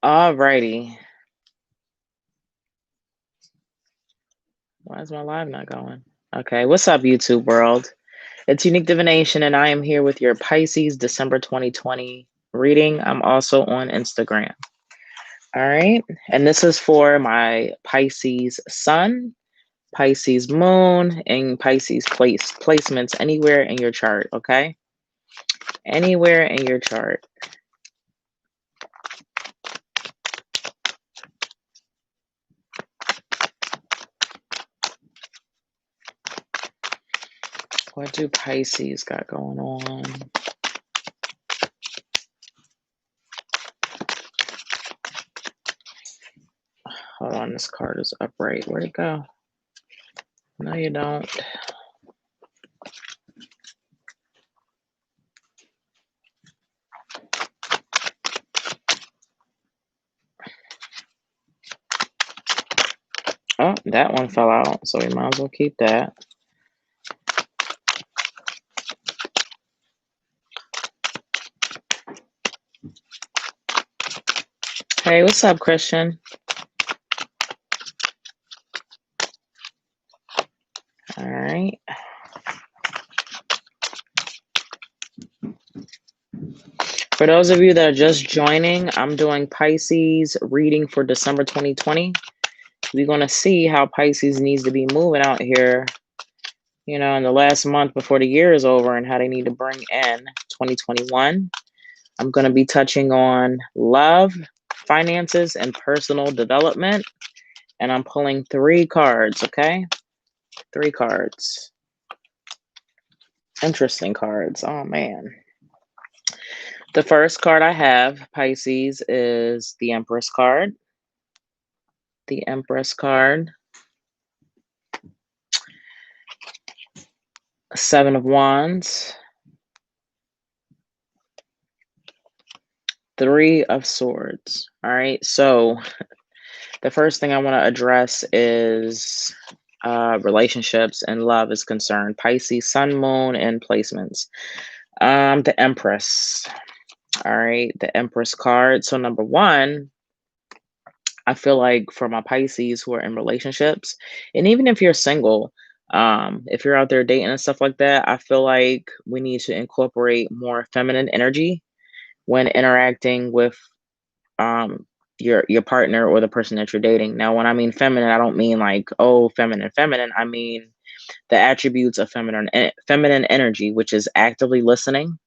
Alrighty. Why is my live not going? Okay, what's up, YouTube world? It's Unique Divination, and I am here with your Pisces December 2020 reading. I'm also on Instagram. All right, and this is for my Pisces Sun, Pisces Moon, and Pisces placements anywhere in your chart. Okay, anywhere in your chart. What do Pisces got going on? Hold on, this card is upright. Where'd it go? No, you don't. Oh, that one fell out, so we might as well keep that. Hey, what's up, Christian? All right. For those of you that are just joining, I'm doing Pisces reading for December 2020. We're going to see how Pisces needs to be moving out here, in the last month before the year is over and how they need to bring in 2021. I'm going to be touching on love, finances, and personal development. And I'm pulling 3 cards, okay? 3 cards. Interesting cards. Oh, man. The first card I have, Pisces, is the Empress card. The Empress card. 7 of Wands. 3 of Swords. All right. So the first thing I want to address is relationships and love is concerned. Pisces, Sun, Moon, and placements. The Empress. All right. The Empress card. So number 1, I feel like for my Pisces who are in relationships, and even if you're single, if you're out there dating and stuff like that, I feel like we need to incorporate more feminine energy when interacting with um your partner or the person that you're dating. Now, when I mean feminine, I don't mean like, oh, feminine. I mean the attributes of feminine energy, which is actively listening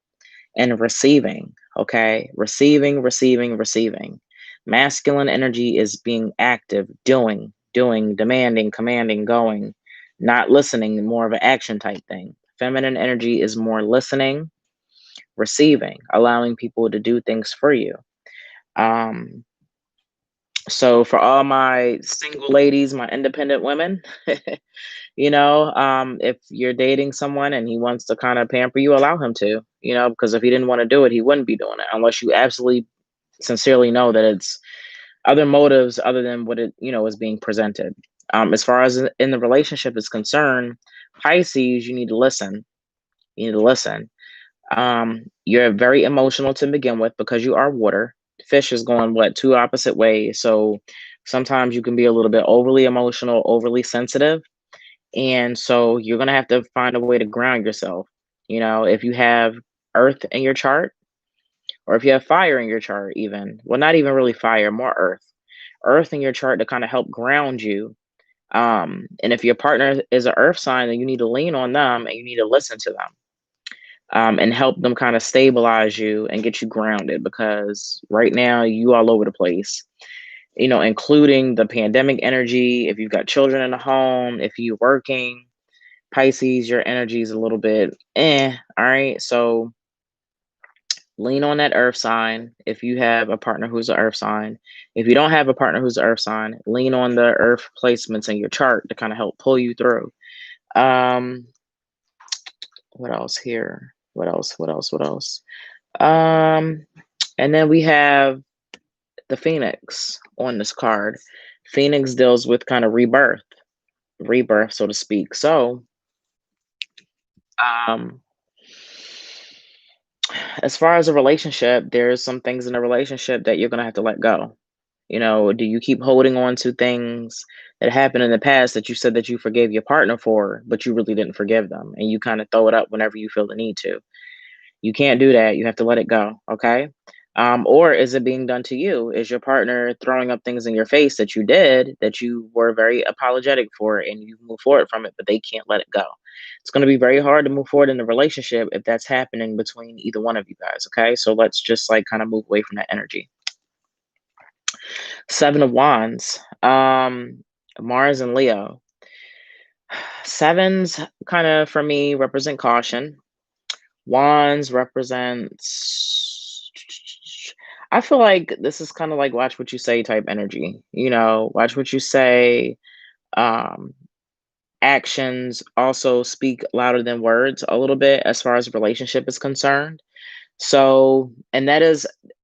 and receiving. Okay, receiving. Masculine energy is being active, doing, demanding, commanding, going, not listening, more of an action type thing. Feminine energy is more listening, receiving, allowing people to do things for you. um so for all my single ladies, my independent women, if you're dating someone and he wants to kind of pamper you, allow him to, because if he didn't want to do it, he wouldn't be doing it unless you absolutely sincerely know that it's other motives other than what it, is being presented. As far as in the relationship is concerned, Pisces, you need to listen. You need to listen. You're very emotional to begin with because you are water. Fish is going what, 2 opposite ways. So sometimes you can be a little bit overly emotional, overly sensitive. And so you're going to have to find a way to ground yourself. If you have earth in your chart, or if you have fire in your chart, even, well, not even really fire, more earth in your chart to kind of help ground you. And if your partner is an earth sign, then you need to lean on them and you need to listen to them, and help them kind of stabilize you and get you grounded, because right now you all over the place, including the pandemic energy. If you've got children in the home, if you're working, Pisces, your energy is a little bit all right. So lean on that earth sign if you have a partner who's an earth sign. If you don't have a partner who's an earth sign, lean on the earth placements in your chart to kind of help pull you through. um what else here? What else? um and then we have the Phoenix on this card. Phoenix deals with kind of rebirth, so to speak. So um as far as a relationship, there's some things in a relationship that you're going to have to let go. Do you keep holding on to things that happened in the past that you said that you forgave your partner for, but you really didn't forgive them, and you kind of throw it up whenever you feel the need to? You can't do that. You have to let it go. Okay. Or is it being done to you? Is your partner throwing up things in your face that you did that you were very apologetic for and you move forward from it, but they can't let it go? It's going to be very hard to move forward in the relationship if that's happening between either one of you guys. Okay. So let's just like kind of move away from that energy. Seven of Wands, Mars and Leo. Sevens kind of for me represent caution. Wands represents, I feel like this is kind of like watch what you say type energy. Watch what you say. Um, Actions also speak louder than words a little bit as far as relationship is concerned. So, and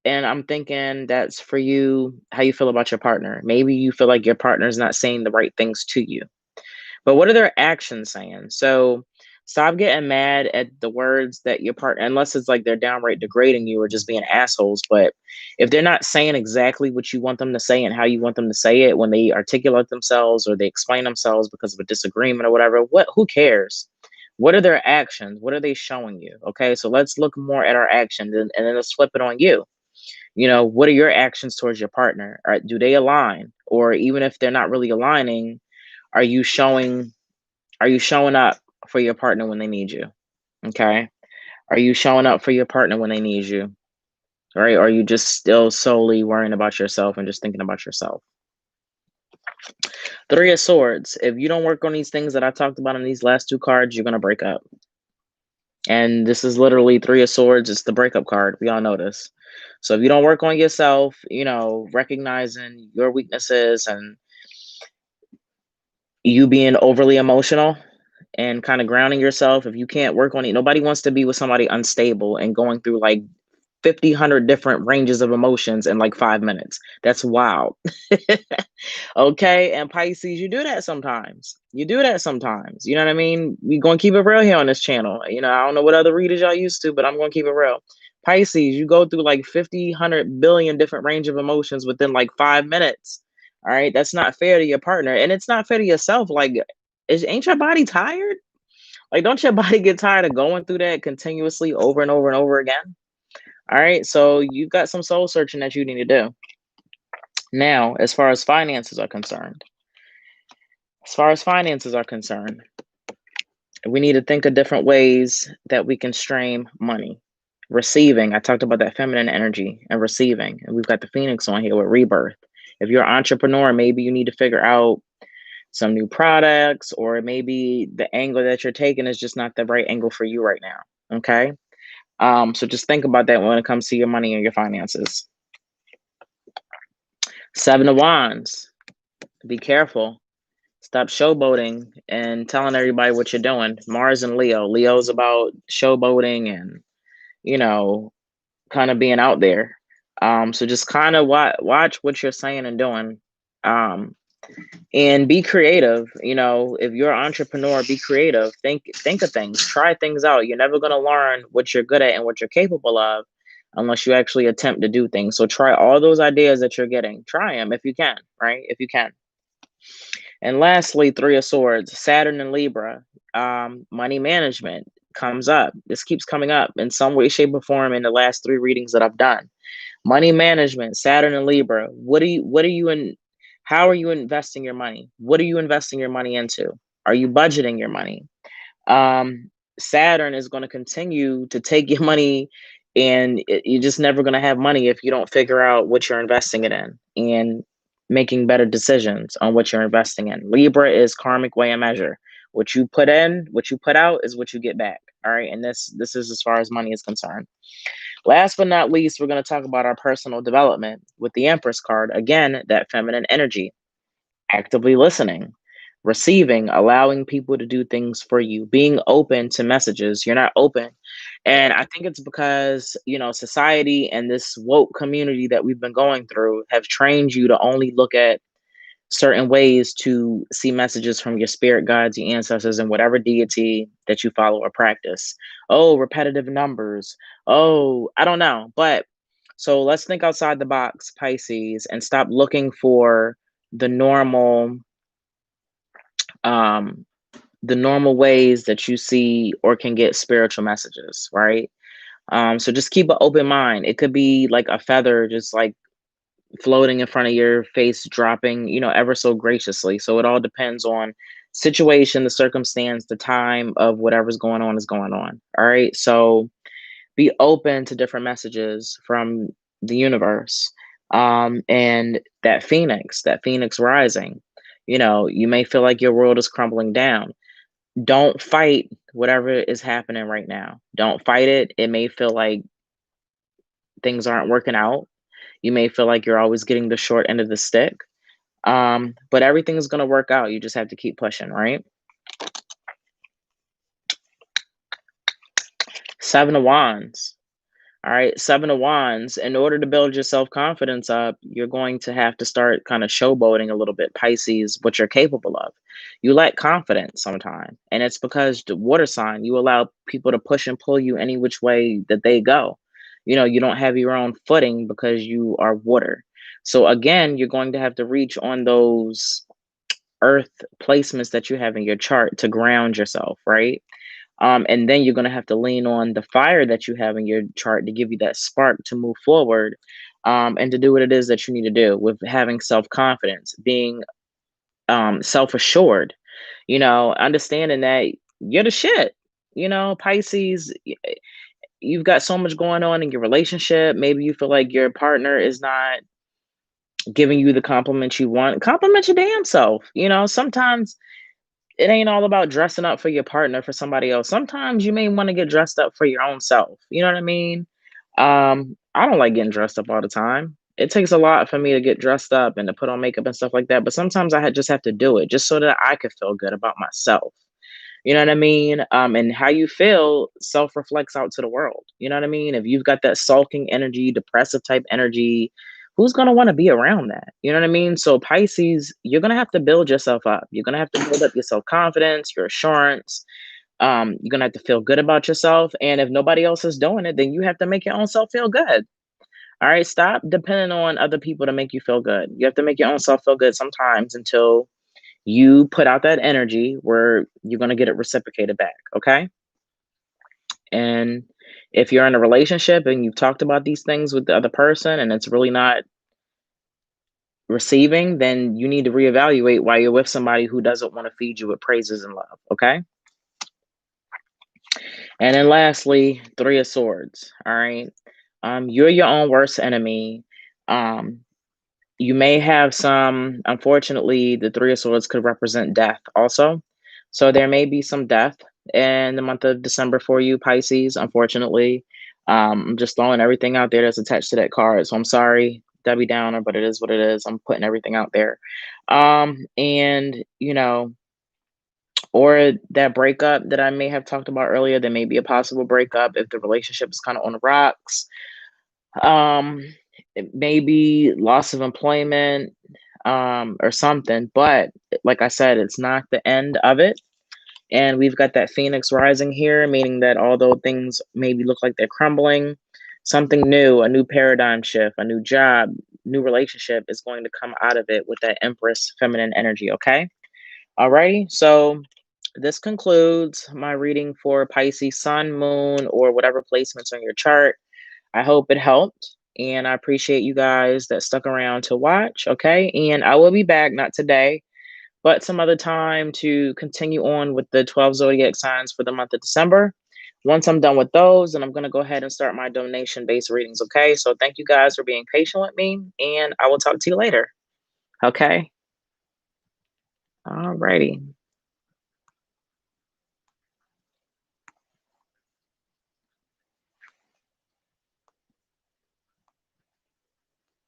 I'm thinking that's for you, how you feel about your partner. Maybe you feel like your partner's not saying the right things to you. But what are their actions saying? So stop getting mad at the words that your partner, unless it's like they're downright degrading you or just being assholes. But if they're not saying exactly what you want them to say and how you want them to say it when they articulate themselves or they explain themselves because of a disagreement or whatever, who cares? What are their actions? What are they showing you? Okay, so let's look more at our actions and then let's flip it on you. What are your actions towards your partner? Do they align? Or even if they're not really aligning, are you showing are you showing up for your partner when they need you? Okay. Are you showing up for your partner when they need you? Right? Or are you just still solely worrying about yourself and just thinking about yourself? Three of Swords. If you don't work on these things that I talked about in these last two cards, you're going to break up. And this is literally Three of Swords. It's the breakup card. We all know this. So if you don't work on yourself, recognizing your weaknesses and you being overly emotional and kind of grounding yourself, if you can't work on it, nobody wants to be with somebody unstable and going through like 50, 100 different ranges of emotions in like 5 minutes. That's wild. Okay. And Pisces, you do that sometimes. You do that sometimes. You know what I mean? We're going to keep it real here on this channel. I don't know what other readers y'all used to, but I'm going to keep it real. Pisces, you go through like 50, 100 billion different range of emotions within like 5 minutes. All right. That's not fair to your partner. And it's not fair to yourself. Like, ain't your body tired? Like, don't your body get tired of going through that continuously over and over and over again? All right. So you've got some soul searching that you need to do. Now, as far as finances are concerned, we need to think of different ways that we can stream money. Receiving, I talked about that feminine energy and receiving, and we've got the Phoenix on here with rebirth. If you're an entrepreneur, maybe you need to figure out some new products, or maybe the angle that you're taking is just not the right angle for you right now. Okay. So just think about that when it comes to your money and your finances. Seven of Wands. Be careful. Stop showboating and telling everybody what you're doing. Mars and Leo. Leo's about showboating and, kind of being out there. So just kind of watch what you're saying and doing. And be creative. If you're an entrepreneur, be creative. Think of things. Try things out. You're never going to learn what you're good at and what you're capable of unless you actually attempt to do things. So try all those ideas that you're getting. Try them if you can, right? If you can. And lastly, Three of Swords, Saturn and Libra. Money management comes up. This keeps coming up in some way, shape, or form in the last three readings that I've done. Money management, Saturn and Libra. How are you investing your money? What are you investing your money into? Are you budgeting your money? Saturn is going to continue to take your money, and you're just never going to have money if you don't figure out what you're investing it in and making better decisions on what you're investing in. Libra is karmic way of measure. What you put in, what you put out is what you get back. All right. And this is as far as money is concerned. Last but not least, we're going to talk about our personal development with the Empress card. Again, that feminine energy, actively listening, receiving, allowing people to do things for you, being open to messages. You're not open. And I think it's because, society and this woke community that we've been going through have trained you to only look at certain ways to see messages from your spirit guides, your ancestors, and whatever deity that you follow or practice. Oh, repetitive numbers. Oh, I don't know. But So let's think outside the box, Pisces, and stop looking for the normal um the normal ways that you see or can get spiritual messages, right? So just keep an open mind. It could be like a feather just like floating in front of your face, dropping, ever so graciously. So it all depends on situation, the circumstance, the time of whatever's going on is going on. All right. So be open to different messages from the universe. And that phoenix rising, you may feel like your world is crumbling down. Don't fight whatever is happening right now. Don't fight it. It may feel like things aren't working out. You may feel like you're always getting the short end of the stick. But everything is going to work out. You just have to keep pushing, right? Seven of Wands. All right, Seven of Wands. In order to build your self confidence up, you're going to have to start kind of showboating a little bit, Pisces, what you're capable of. You lack confidence sometimes, and it's because the water sign, you allow people to push and pull you any which way that they go. You don't have your own footing because you are water. So, again, you're going to have to reach on those earth placements that you have in your chart to ground yourself, right? And then you're going to have to lean on the fire that you have in your chart to give you that spark to move forward, and to do what it is that you need to do with having self confidence, being self assured, understanding that you're the shit. Pisces, you've got so much going on in your relationship. Maybe you feel like your partner is not giving you the compliments you want. Compliment your damn self. Sometimes it ain't all about dressing up for your partner for somebody else. Sometimes you may want to get dressed up for your own self. You know what I mean? I don't like getting dressed up all the time. It takes a lot for me to get dressed up and to put on makeup and stuff like that. But sometimes just have to do it just so that I could feel good about myself. You know what I mean? And how you feel self reflects out to the world. You know what I mean? If you've got that sulking energy, depressive type energy, who's going to want to be around that? You know what I mean? So, Pisces, you're going to have to build yourself up. You're going to have to build up your self confidence, your assurance. You're going to have to feel good about yourself. And if nobody else is doing it, then you have to make your own self feel good. All right. Stop depending on other people to make you feel good. You have to make your own self feel good sometimes until you put out that energy where you're going to get it reciprocated back. Okay. And if you're in a relationship and you've talked about these things with the other person and it's really not receiving, then you need to reevaluate why you're with somebody who doesn't want to feed you with praises and love. Okay. And then lastly, Three of Swords. All right. You're your own worst enemy. Um, You may have some, unfortunately, the Three of Swords could represent death also. So there may be some death in the month of December for you, Pisces, unfortunately. I'm just throwing everything out there that's attached to that card. So I'm sorry, Debbie Downer, but it is what it is. I'm putting everything out there. And, or that breakup that I may have talked about earlier, there may be a possible breakup if the relationship is kind of on the rocks. Um, it may be loss of employment, or something, but like I said, it's not the end of it. And we've got that Phoenix rising here, meaning that although things maybe look like they're crumbling, something new, a new paradigm shift, a new job, new relationship is going to come out of it with that Empress feminine energy. Okay. Alrighty. So this concludes my reading for Pisces Sun, Moon, or whatever placements on your chart. I hope it helped. And I appreciate you guys that stuck around to watch. Okay. And I will be back, not today, but some other time to continue on with the 12 zodiac signs for the month of December. Once I'm done with those, and I'm going to go ahead and start my donation based readings. Okay. So thank you guys for being patient with me. And I will talk to you later. Okay. All righty.